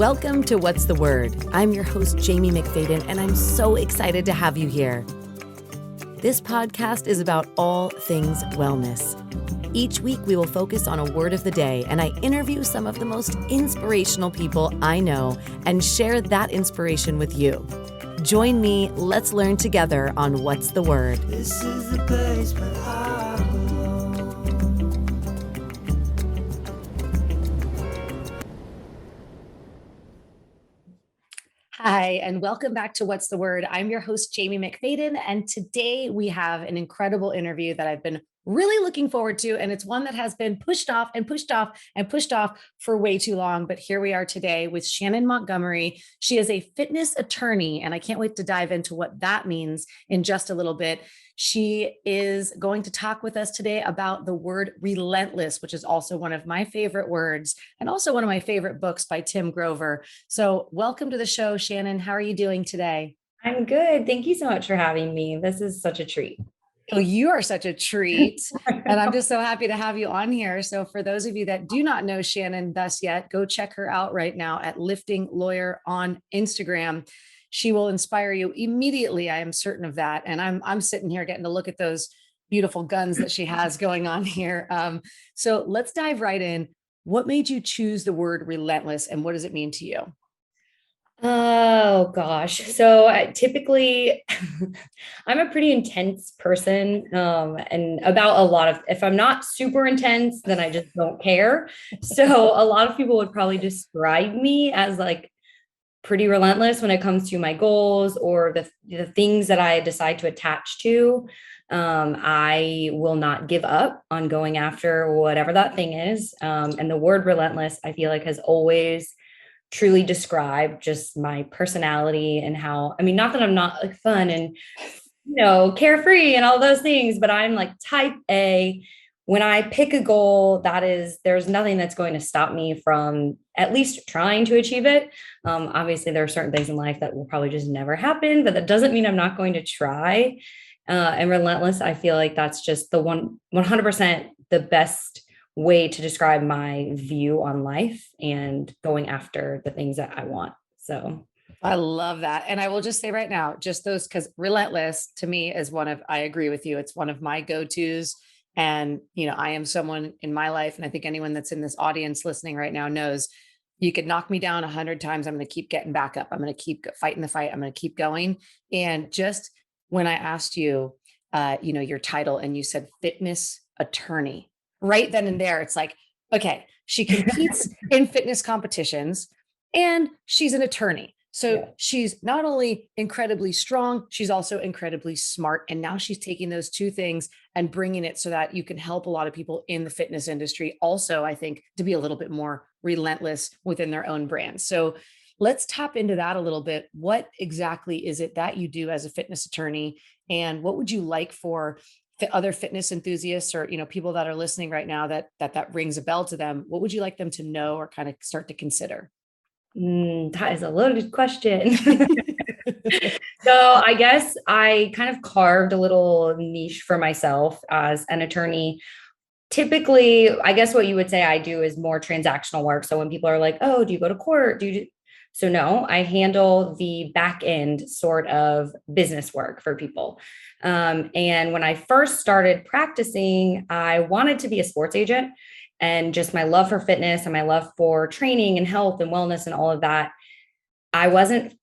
Welcome to What's the Word? I'm your host, Jaime McFaden, and I'm so excited to have you here. This podcast is about all things wellness. Each week, we will focus on a word of the day, and I interview some of the most inspirational people I know and share that inspiration with you. Join me, let's learn together on What's the Word. This is the place where I belong. Hi, and welcome back to What's the Word? I'm your host, Jaime McFaden, and today we have an incredible interview that I've been really looking forward to, and it's one that has been pushed off and pushed off and pushed off for way too long, but here we are today with Shannon Montgomery. She is a fitness attorney, and I can't wait to dive into what that means in just a little bit. She is going to talk with us today about the word relentless, which is also one of my favorite words and also one of my favorite books by Tim Grover. So welcome to the show, Shannon. How are you doing today? I'm good. Thank you so much for having me. This is such a treat. Oh, you are such a treat. And I'm just so happy to have you on here. So for those of you that do not know Shannon thus yet, go check her out right now at Lifting Lawyer on Instagram. She will inspire you immediately. I am certain of that. And I'm sitting here getting to look at those beautiful guns that she has going on here. So let's dive right in. What made you choose the word relentless, and what does it mean to you? Oh gosh. So typically I'm a pretty intense person. And about a lot of, if I'm not super intense, then I just don't care. So a lot of people would probably describe me as like pretty relentless when it comes to my goals or the things that I decide to attach to. I will not give up on going after whatever that thing is. And the word relentless, I feel like, has always truly described just my personality and how, I mean, not that I'm not like fun and, carefree and all those things, but I'm like type A. When I pick a goal, there's nothing that's going to stop me from at least trying to achieve it. Obviously there are certain things in life that will probably just never happen, but that doesn't mean I'm not going to try. And relentless, I feel like that's just the 100% the best way to describe my view on life and going after the things that I want. So I love that. And I will just say right now, just those, because relentless to me is I agree with you. It's one of my go-tos. And, I am someone in my life, and I think anyone that's in this audience listening right now knows you could knock me down 100 times. I'm going to keep getting back up. I'm going to keep fighting the fight. I'm going to keep going. And just when I asked you, your title, and you said fitness attorney, right then and there, it's like, okay, she competes in fitness competitions and she's an attorney. So she's not only incredibly strong, she's also incredibly smart. And now she's taking those two things and bringing it so that you can help a lot of people in the fitness industry. Also, I think, to be a little bit more relentless within their own brand. So let's tap into that a little bit. What exactly is it that you do as a fitness attorney? And what would you like for other fitness enthusiasts or, people that are listening right now that rings a bell to them? What would you like them to know or kind of start to consider? That is a loaded question. So I guess I kind of carved a little niche for myself as an attorney. Typically, I guess what you would say I do is more transactional work. So when people are like, oh, do you go to court? So no, I handle the back end sort of business work for people. And when I first started practicing, I wanted to be a sports agent, and just my love for fitness and my love for training and health and wellness and all of that. I wasn't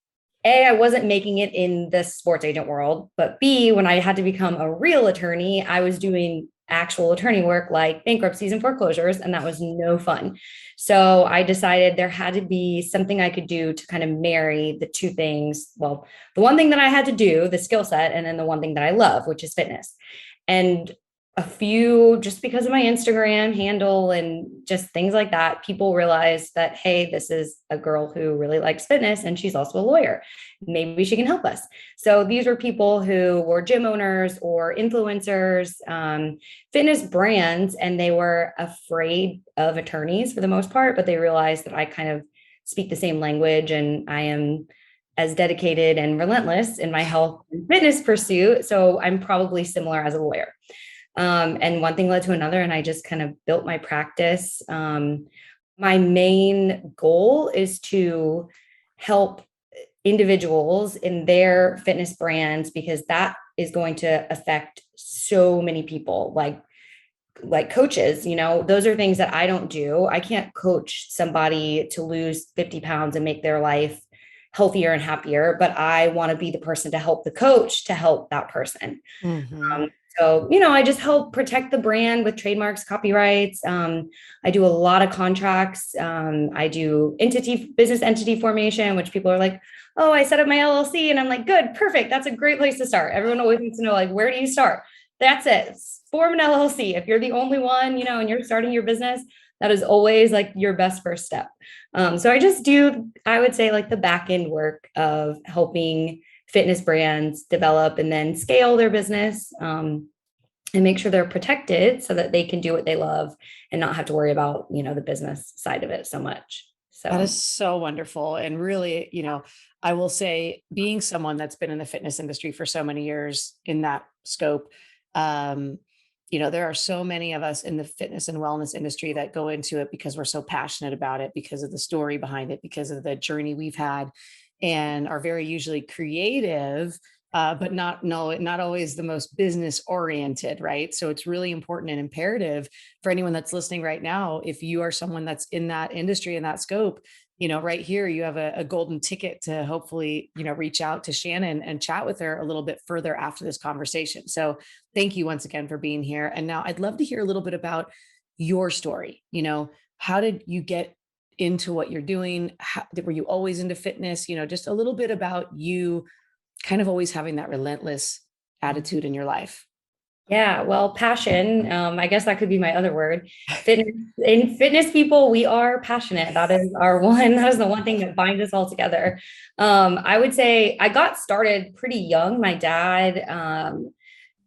making it in the sports agent world, but B, when I had to become a real attorney, I was doing actual attorney work like bankruptcies and foreclosures, and that was no fun. So I decided there had to be something I could do to kind of marry the two things. Well, the one thing that I had to do, the skill set, and then the one thing that I love, which is fitness. And just because of my Instagram handle and just things like that, people realized that, hey, this is a girl who really likes fitness and she's also a lawyer. Maybe she can help us. So these were people who were gym owners or influencers, fitness brands, and they were afraid of attorneys for the most part, but they realized that I kind of speak the same language and I am as dedicated and relentless in my health and fitness pursuit. So I'm probably similar as a lawyer. And one thing led to another, and I just kind of built my practice my main goal is to help individuals in their fitness brands, because that is going to affect so many people, like coaches, those are things that I don't do. I can't coach somebody to lose 50 pounds and make their life healthier and happier, but I want to be the person to help the coach to help that person. Mhm. So, I just help protect the brand with trademarks, copyrights. I do a lot of contracts. I do business entity formation, which people are like, oh, I set up my LLC. And I'm like, good, perfect. That's a great place to start. Everyone always wants to know, like, where do you start? That's it. Form an LLC. If you're the only one, and you're starting your business, that is always like your best first step. So I just do, I would say, like the back end work of helping fitness brands develop and then scale their business, and make sure they're protected so that they can do what they love and not have to worry about, the business side of it so much. That So is so wonderful. And really, I will say, being someone that's been in the fitness industry for so many years in that scope, um, there are so many of us in the fitness and wellness industry that go into it because we're so passionate about it, because of the story behind it, because of the journey we've had, and are very usually creative, but not always the most business oriented, right? So it's really important and imperative for anyone that's listening right now. If you are someone that's in that industry, in that scope, right here, you have a golden ticket to hopefully, reach out to Shannon and chat with her a little bit further after this conversation. So thank you once again for being here. And now I'd love to hear a little bit about your story. How did you get into what you're doing? Were you always into fitness? Just a little bit about you kind of always having that relentless attitude in your life. yeah, well, passion. I guess that could be my other word. Fitness people, we are passionate. That is our one. That is the one thing that binds us all together. I would say I got started pretty young. My dad,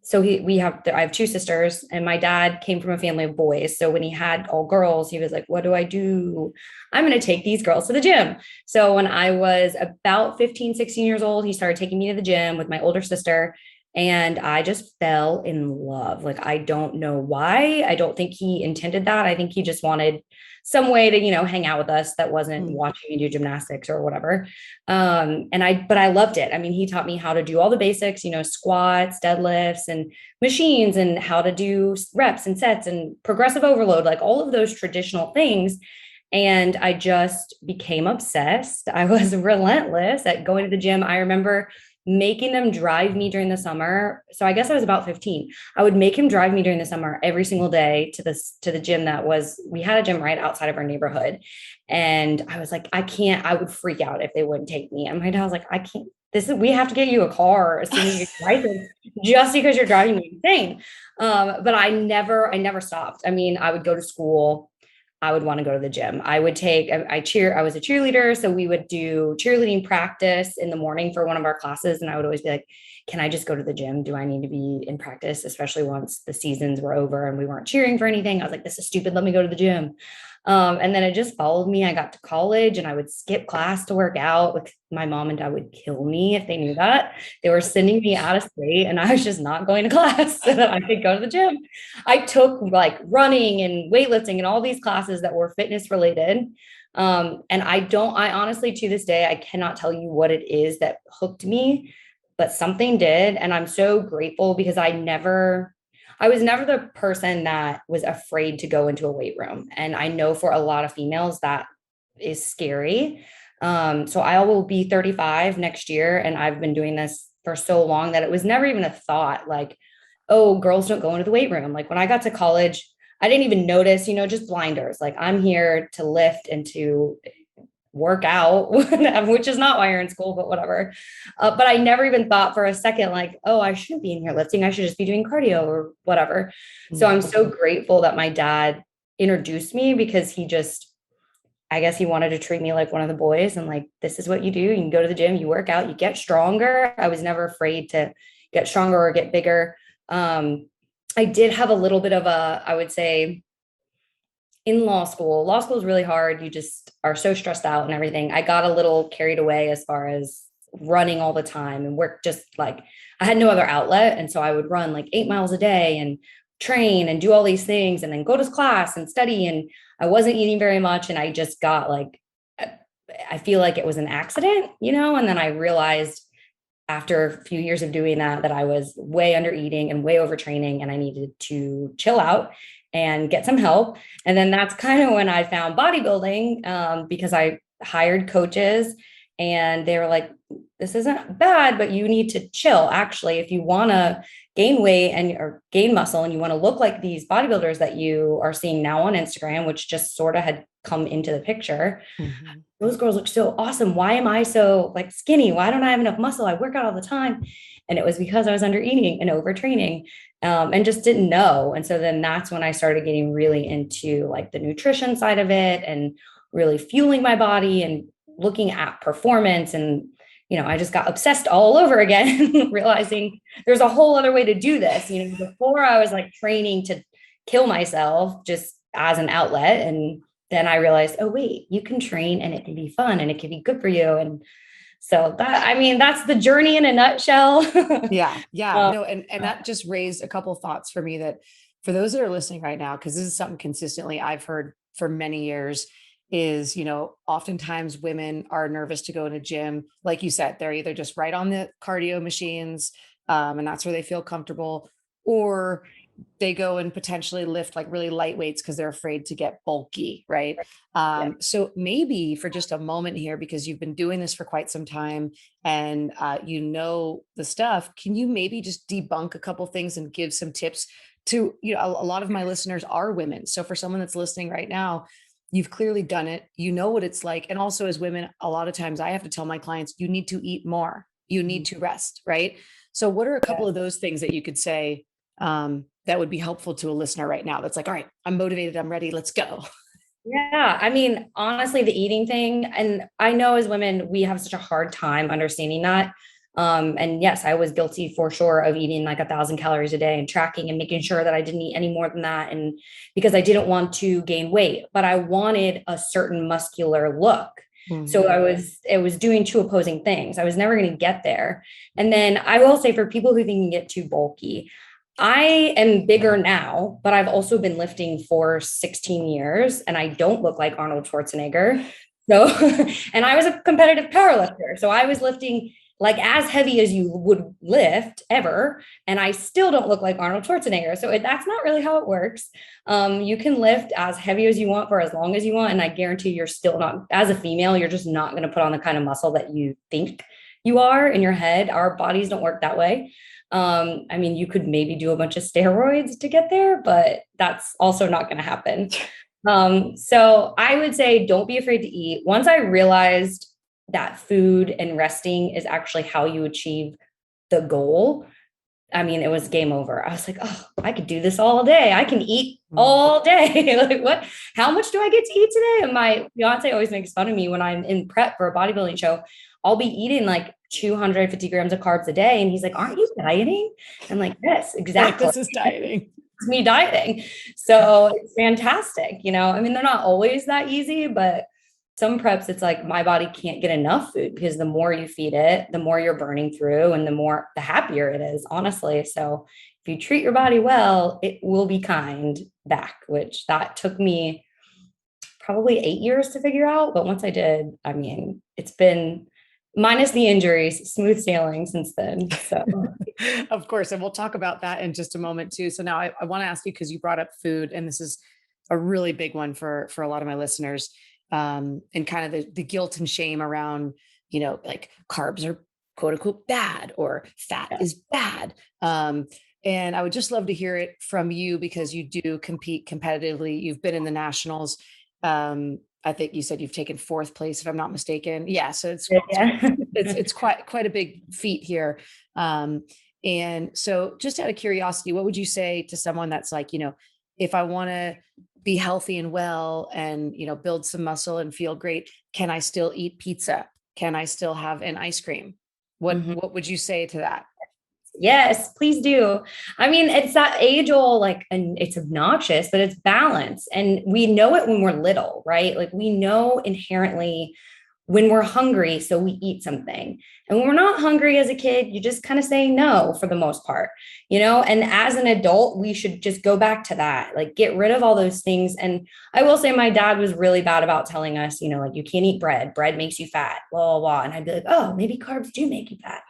so I have two sisters, and my dad came from a family of boys. So when he had all girls, he was like, what do I do? I'm going to take these girls to the gym. So when I was about 15, 16 years old, he started taking me to the gym with my older sister. And I just fell in love. Like, I don't know why. I don't think he intended that. I think he just wanted some way to, hang out with us that wasn't Mm. watching me do gymnastics or whatever. But I loved it. I mean, he taught me how to do all the basics, squats, deadlifts, and machines, and how to do reps and sets and progressive overload, like all of those traditional things. And I just became obsessed. I was relentless at going to the gym. I remember making them drive me during the summer. So I guess I was about 15. I would make him drive me during the summer every single day to the gym we had a gym right outside of our neighborhood. And I was like, I would freak out if they wouldn't take me. And my dad was like, I can't, we have to get you a car as soon as you're license, just because you're driving me insane. But I never stopped. I mean, I would go to school. I would want to go to the gym. I was a cheerleader. So we would do cheerleading practice in the morning for one of our classes. And I would always be like, can I just go to the gym? Do I need to be in practice? Especially once the seasons were over and we weren't cheering for anything. I was like, this is stupid. Let me go to the gym. And then it just followed me. I got to college and I would skip class to work out. Like, my mom and dad would kill me if they knew that. They were sending me out of state and I was just not going to class so that I could go to the gym. I took like running and weightlifting and all these classes that were fitness related. And I honestly, to this day, I cannot tell you what it is that hooked me, but something did. And I'm so grateful because I was never the person that was afraid to go into a weight room. And I know for a lot of females that is scary. So I will be 35 next year. And I've been doing this for so long that it was never even a thought like, oh, girls don't go into the weight room. Like, when I got to college, I didn't even notice, just blinders. Like, I'm here to lift and to work out, which is not why you're in school, but whatever. But I never even thought for a second, like, oh, I shouldn't be in here lifting. I should just be doing cardio or whatever. So I'm so grateful that my dad introduced me, because I guess he wanted to treat me like one of the boys, and like, this is what you do. You can go to the gym, you work out, you get stronger. I was never afraid to get stronger or get bigger. I did have a little bit of I would say, in law school is really hard. You just are so stressed out and everything. I got a little carried away as far as running all the time and work, just like I had no other outlet. And so I would run like 8 miles a day and train and do all these things and then go to class and study. And I wasn't eating very much. And I just got like, I feel like it was an accident, and then I realized after a few years of doing that I was way under eating and way overtraining, and I needed to chill out and get some help. And then that's kind of when I found bodybuilding, because I hired coaches and they were like, this isn't bad, but you need to chill. Actually, if you want to gain weight or gain muscle and you want to look like these bodybuilders that you are seeing now on Instagram, which just sort of had come into the picture. Mm-hmm. Those girls look so awesome. Why am I so like skinny? Why don't I have enough muscle? I work out all the time. And it was because I was under eating and overtraining, and just didn't know. And so then that's when I started getting really into like the nutrition side of it and really fueling my body and looking at performance. And, I just got obsessed all over again, realizing there's a whole other way to do this. Before I was like training to kill myself just as an outlet. And then I realized, oh, wait, you can train and it can be fun and it can be good for you. And so that's the journey in a nutshell. Yeah. No, and that just raised a couple of thoughts for me that for those that are listening right now, because this is something consistently I've heard for many years is, oftentimes women are nervous to go in a gym. Like you said, they're either just right on the cardio machines, and that's where they feel comfortable, or they go and potentially lift like really light weights because they're afraid to get bulky. Right. So maybe for just a moment here, because you've been doing this for quite some time and the stuff, can you maybe just debunk a couple things and give some tips to, a lot of my listeners are women. So for someone that's listening right now, you've clearly done it, what it's like. And also as women, a lot of times I have to tell my clients, you need to eat more, you need to rest. Right. So what are a couple of those things that you could say, that would be helpful to a listener right now? That's like, all right, I'm motivated, I'm ready, let's go. Yeah. Honestly, the eating thing, and I know as women, we have such a hard time understanding that. And yes, I was guilty for sure of eating like 1,000 calories a day and tracking and making sure that I didn't eat any more than that. And because I didn't want to gain weight, but I wanted a certain muscular look. Mm-hmm. So it was doing two opposing things. I was never going to get there. And then I will say for people who think you can get too bulky, I am bigger now, but I've also been lifting for 16 years and I don't look like Arnold Schwarzenegger. So, and I was a competitive powerlifter. So I was lifting like as heavy as you would lift ever. And I still don't look like Arnold Schwarzenegger. So that's not really how it works. You can lift as heavy as you want for as long as you want. And I guarantee you're still not, as a female, you're just not going to put on the kind of muscle that you think you are in your head. Our bodies don't work that way. You could maybe do a bunch of steroids to get there, but that's also not going to happen. So I would say, don't be afraid to eat. Once I realized that food and resting is actually how you achieve the goal, it was game over. I was like, oh, I could do this all day. I can eat all day. Like what, how much do I get to eat today? And my fiance always makes fun of me when I'm in prep for a bodybuilding show. I'll be eating like 250 grams of carbs a day. And he's like, aren't you dieting? I'm like, yes, exactly. This is dieting. It's me dieting. So it's fantastic. They're not always that easy, but some preps, it's like my body can't get enough food because the more you feed it, the more you're burning through and the happier it is, honestly. So if you treat your body well, it will be kind back, which that took me probably 8 years to figure out. But once I did, it's been, minus the injuries, smooth sailing since then. So of course. And we'll talk about that in just a moment too. So now I want to ask you, because you brought up food, and this is a really big one for a lot of my listeners, and kind of the guilt and shame around, like carbs are quote unquote bad or fat is bad. And I would just love to hear it from you because you do compete competitively. You've been in the nationals. I think you said you've taken 4th place, if I'm not mistaken. Yeah. So it's quite a big feat here. And so just out of curiosity, what would you say to someone that's like, if I want to be healthy and well and, build some muscle and feel great, can I still eat pizza? Can I still have an ice cream? What would you say to that? Yes, please do. It's that age old, and it's obnoxious, but it's balance. And we know it when we're little, right? Like we know inherently when we're hungry, so we eat something. And when we're not hungry as a kid, you just kind of say no for the most part, and as an adult, we should just go back to that, like get rid of all those things. And I will say my dad was really bad about telling us, like you can't eat bread. Bread makes you fat, blah, blah, blah. And I'd be like, oh, maybe carbs do make you fat,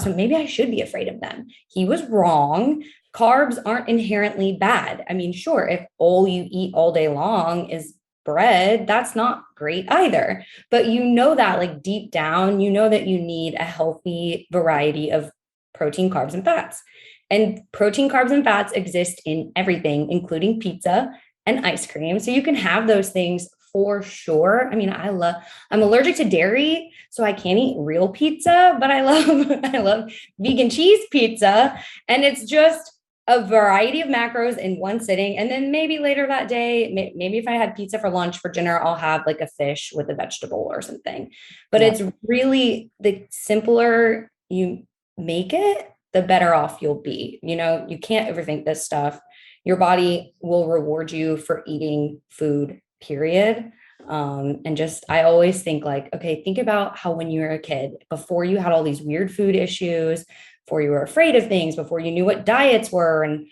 so maybe I should be afraid of them. He was wrong. Carbs aren't inherently bad. I mean, sure, if all you eat all day long is bread, that's not great either. But that like deep down, that you need a healthy variety of protein, carbs, and fats. And protein, carbs, and fats exist in everything, including pizza and ice cream. So you can have those things for sure. I mean, I'm allergic to dairy, so I can't eat real pizza, but I love vegan cheese pizza. And it's just a variety of macros in one sitting. And then maybe later that day, maybe if I had pizza for lunch, for dinner, I'll have like a fish with a vegetable or something. But It's really, the simpler you make it, the better off you'll be. You can't overthink this stuff. Your body will reward you for eating food, period. I always think like, okay, think about how when you were a kid, before you had all these weird food issues, before you were afraid of things, before you knew what diets were and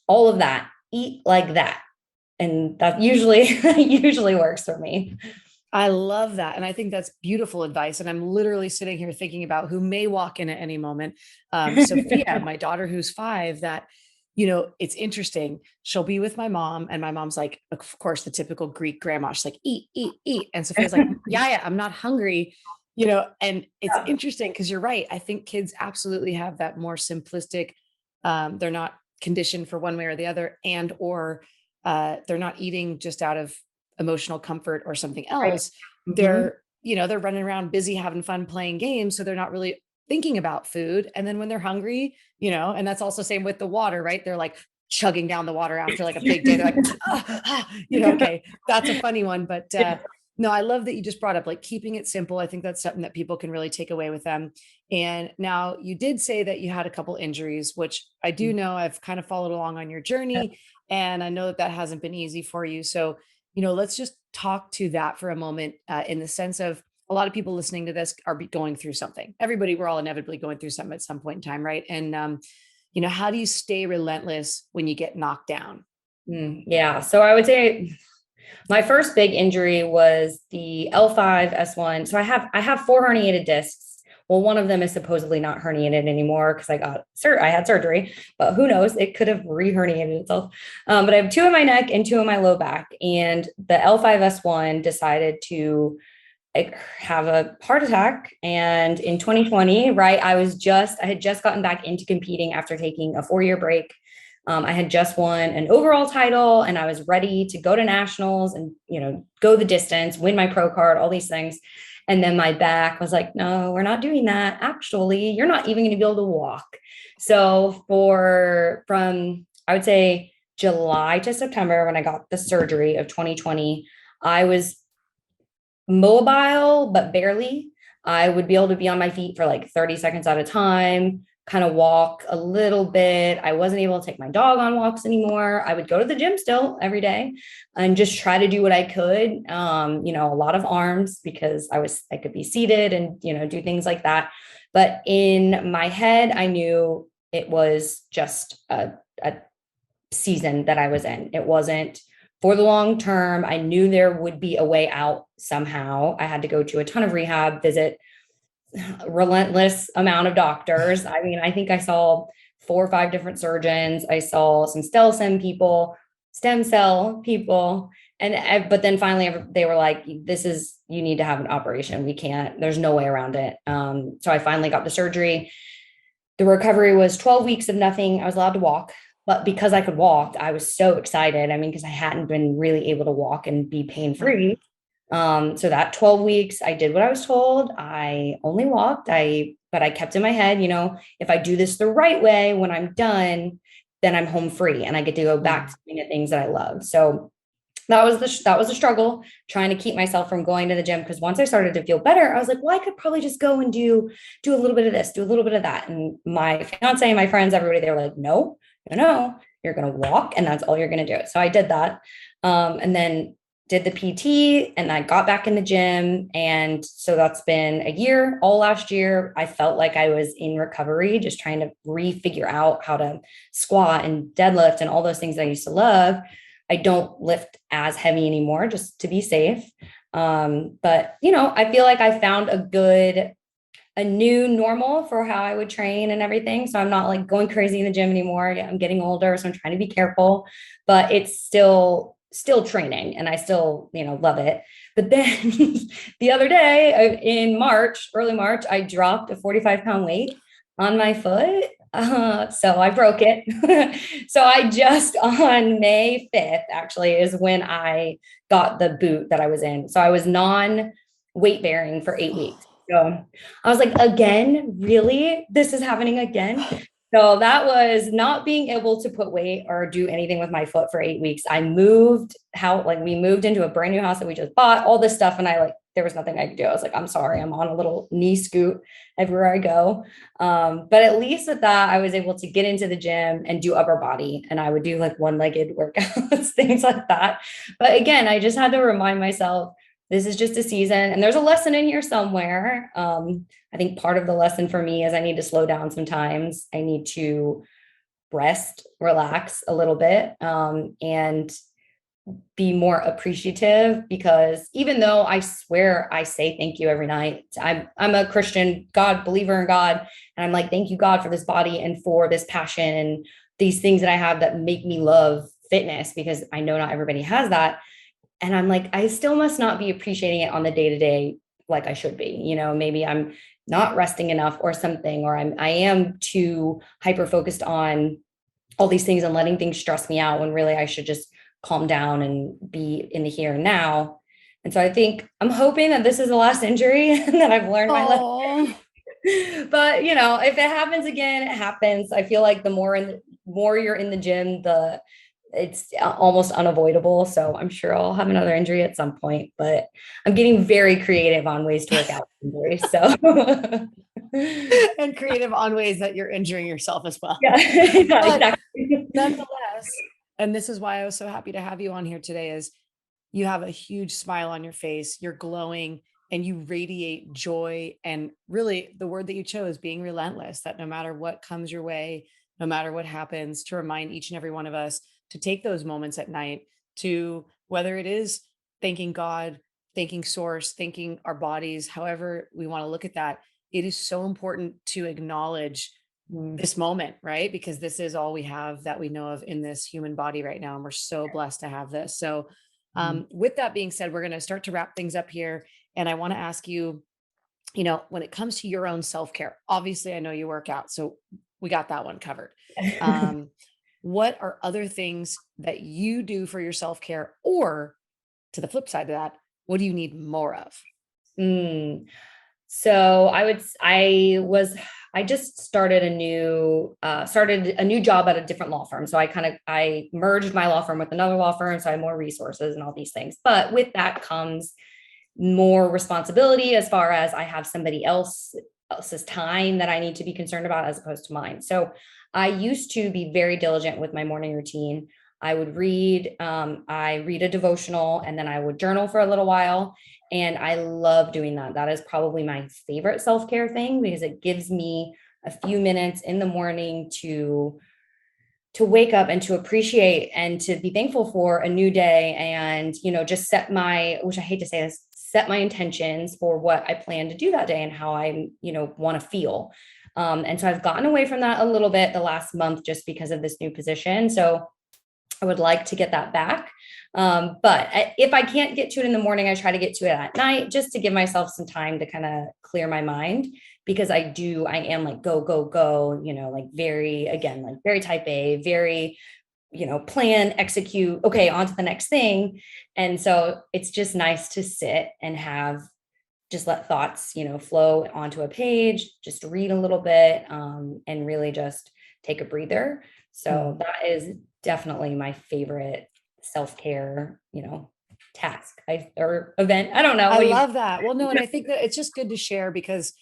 all of that, eat like that. And that usually works for me. I love that. And I think that's beautiful advice. And I'm literally sitting here thinking about who may walk in at any moment. Sophia, my daughter, who's 5, that, it's interesting. She'll be with my mom and my mom's like, of course, the typical Greek grandma. She's like, eat, eat, eat. And Sophia's like, yeah, I'm not hungry. And it's interesting because you're right. I think kids absolutely have that more simplistic, they're not conditioned for one way or the other, or they're not eating just out of emotional comfort or something else. Right. They're running around busy, having fun, playing games. So they're not really thinking about food. And then when they're hungry, and that's also same with the water, right? They're like chugging down the water after like a big day. They're like, okay, that's a funny one. But no, I love that you just brought up like keeping it simple. I think that's something that people can really take away with them. And now you did say that you had a couple injuries, which I do know. I've kind of followed along on your journey, and I know that hasn't been easy for you. So, let's just talk to that for a moment, in the sense of a lot of people listening to this are going through something. We're all inevitably going through something at some point in time, right? And, how do you stay relentless when you get knocked down? Yeah. So I would say my first big injury was the L5-S1. So I have 4 herniated discs. Well, one of them is supposedly not herniated anymore because I had surgery, but who knows? It could have re-herniated itself. But I have 2 in my neck and 2 in my low back. And the L5-S1 decided to have a heart attack. And in 2020, right, I had just gotten back into competing after taking a 4-year break. I had just won an overall title and I was ready to go to nationals and, go the distance, win my pro card, all these things. And then my back was like, no, we're not doing that. Actually, you're not even going to be able to walk. So from, I would say July to September, when I got the surgery of 2020, I was mobile, but barely. I would be able to be on my feet for like 30 seconds at a time, kind of walk a little bit. I wasn't able to take my dog on walks anymore. I would go to the gym still every day and just try to do what I could. A lot of arms because I could be seated and, do things like that. But in my head, I knew it was just a season that I was in. It wasn't for the long term. I knew there would be a way out somehow. I had to go to a ton of rehab, visit relentless amount of doctors. I mean, I think I saw 4 or 5 different surgeons. I saw some stem cell people. But then finally they were like, you need to have an operation. There's no way around it. So I finally got the surgery. The recovery was 12 weeks of nothing. I was allowed to walk, but because I could walk, I was so excited. I mean, because I hadn't been really able to walk and be pain-free. So that 12 weeks, I did what I was told. I only walked, but I kept in my head, if I do this the right way, when I'm done, then I'm home free and I get to go back to doing the things that I love. So that was the struggle, trying to keep myself from going to the gym. Because once I started to feel better, I was like, well, I could probably just go and do a little bit of this, do a little bit of that. And my fiance, my friends, everybody, they were like, no, you're going to walk and that's all you're going to do. So I did that. And then did the PT, and I got back in the gym. And so that's been a year. All last year, I felt like I was in recovery, just trying to refigure out how to squat and deadlift and all those things I used to love. I don't lift as heavy anymore, just to be safe. But I feel like I found a new normal for how I would train and everything. So I'm not like going crazy in the gym anymore. Yeah, I'm getting older, so I'm trying to be careful, but it's still training, and I still, love it. But then the other day in March, early March, I dropped a 45-pound weight on my foot. So I broke it. So I just on May 5th actually is when I got the boot that I was in. So I was non weight bearing for 8 weeks. So I was like, again, really? This is happening again? So that was not being able to put weight or do anything with my foot for 8 weeks. We moved into a brand new house that we just bought, all this stuff. And there was nothing I could do. I was like, I'm sorry, I'm on a little knee scoot everywhere I go. But at least with that, I was able to get into the gym and do upper body. And I would do like one-legged workouts, things like that. But again, I just had to remind myself, this is just a season, and there's a lesson in here somewhere. I think part of the lesson for me is I need to slow down sometimes. I need to rest, relax a little bit, and be more appreciative, because even though I swear I say thank you every night, I'm a Christian believer in God. And I'm like, thank you, God, for this body and for this passion and these things that I have that make me love fitness, because I know not everybody has that. And I'm like, I still must not be appreciating it on the day to day like I should be. Maybe I'm not resting enough or something, or I am too hyper focused on all these things and letting things stress me out, when really I should just calm down and be in the here and now. And so I'm hoping that this is the last injury and that I've learned my lesson. But if it happens again, it happens. I feel like the more you're in the gym, it's almost unavoidable. So I'm sure I'll have another injury at some point, but I'm getting very creative on ways to work out injuries. So and creative on ways that you're injuring yourself as well. yeah, exactly. Nonetheless, and this is why I was so happy to have you on here today, is you have a huge smile on your face, you're glowing, and you radiate joy. And really the word that you chose, being relentless, that no matter what comes your way, no matter what happens, to remind each and every one of us to take those moments at night, to whether it is thanking God, thanking source, thanking our bodies, however we want to look at that. It is so important to acknowledge this moment, right? Because this is all we have that we know of in this human body right now. And we're so blessed to have this. So, with that being said, we're going to start to wrap things up here. And I want to ask you, when it comes to your own self-care, obviously I know you work out, so we got that one covered. What are other things that you do for your self-care, or to the flip side of that, what do you need more of? So I just started a new job at a different law firm. So I merged my law firm with another law firm. So I have more resources and all these things, but with that comes more responsibility, as far as I have somebody else's time that I need to be concerned about as opposed to mine. So I used to be very diligent with my morning routine. I read a devotional, and then I would journal for a little while. And I love doing that. That is probably my favorite self-care thing, because it gives me a few minutes in the morning to wake up and to appreciate and to be thankful for a new day, and, just which I hate to say this, set my intentions for what I plan to do that day and how I, want to feel. And so I've gotten away from that a little bit the last month, just because of this new position. So I would like to get that back. But if I can't get to it in the morning, I try to get to it at night, just to give myself some time to kind of clear my mind, because I am like, go, go, go, like very type A, very, plan, execute. Okay. On to the next thing. And so it's just nice to sit and just let thoughts, flow onto a page, just read a little bit, and really just take a breather. So that is definitely my favorite self-care, task or event. I don't know. I love that. Well, no, and I think that it's just good to share, because,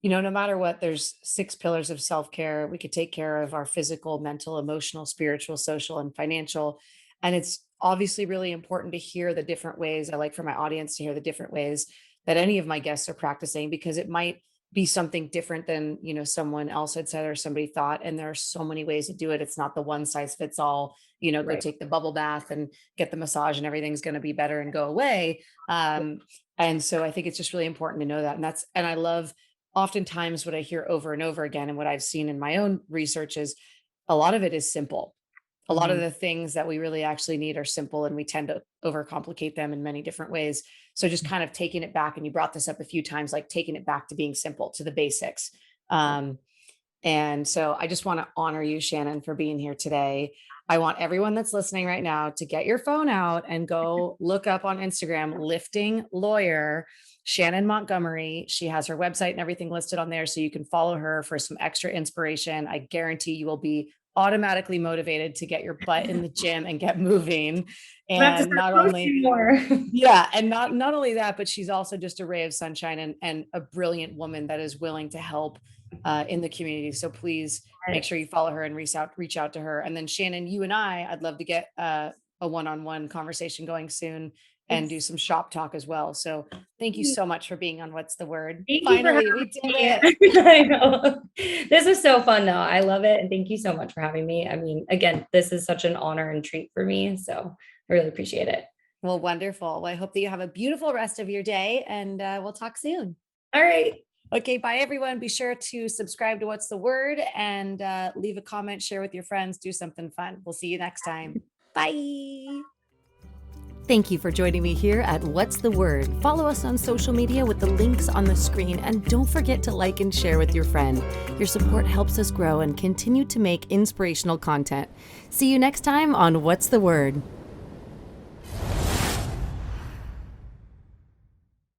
no matter what, there's 6 pillars of self-care. We could take care of our physical, mental, emotional, spiritual, social, and financial. And it's obviously really important to hear the different ways. I like for my audience to hear the different ways that any of my guests are practicing, because it might be something different than, someone else had said or somebody thought. And there are so many ways to do it. It's not the one size fits all, go Right. take the bubble bath and get the massage and everything's going to be better and go away. And so I think it's just really important to know that. And I love oftentimes what I hear over and over again, and what I've seen in my own research is a lot of it is simple. A lot of Mhm. the things that we really actually need are simple, and we tend to overcomplicate them in many different ways. So just kind of taking it back, and you brought this up a few times, like taking it back to being simple, to the basics. Um, and so I just want to honor you, Shannon, for being here today. I want everyone that's listening right now to get your phone out and go look up on Instagram, Lifting Lawyer, Shannon Montgomery. She has her website and everything listed on there. So you can follow her for some extra inspiration. I guarantee you will be automatically motivated to get your butt in the gym and get moving. I have to And start not only, posting more. yeah, and not only that, but she's also just a ray of sunshine, and a brilliant woman that is willing to help in the community. So please make sure you follow her and reach out to her. And then Shannon, you and I'd love to get a one-on-one conversation going soon and do Yes. some shop talk as well. So thank you so much for being on What's the Word. Thank you for Finally, we having did me. it. I know. This was so fun though. I love it. And thank you so much for having me. I mean, again, this is such an honor and treat for me. So I really appreciate it. Well, wonderful. Well, I hope that you have a beautiful rest of your day, and we'll talk soon. All right. Okay, bye everyone. Be sure to subscribe to What's the Word, and leave a comment, share with your friends, do something fun. We'll see you next time. Bye. Thank you for joining me here at What's the Word. Follow us on social media with the links on the screen, and don't forget to like and share with your friend. Your support helps us grow and continue to make inspirational content. See you next time on What's the Word.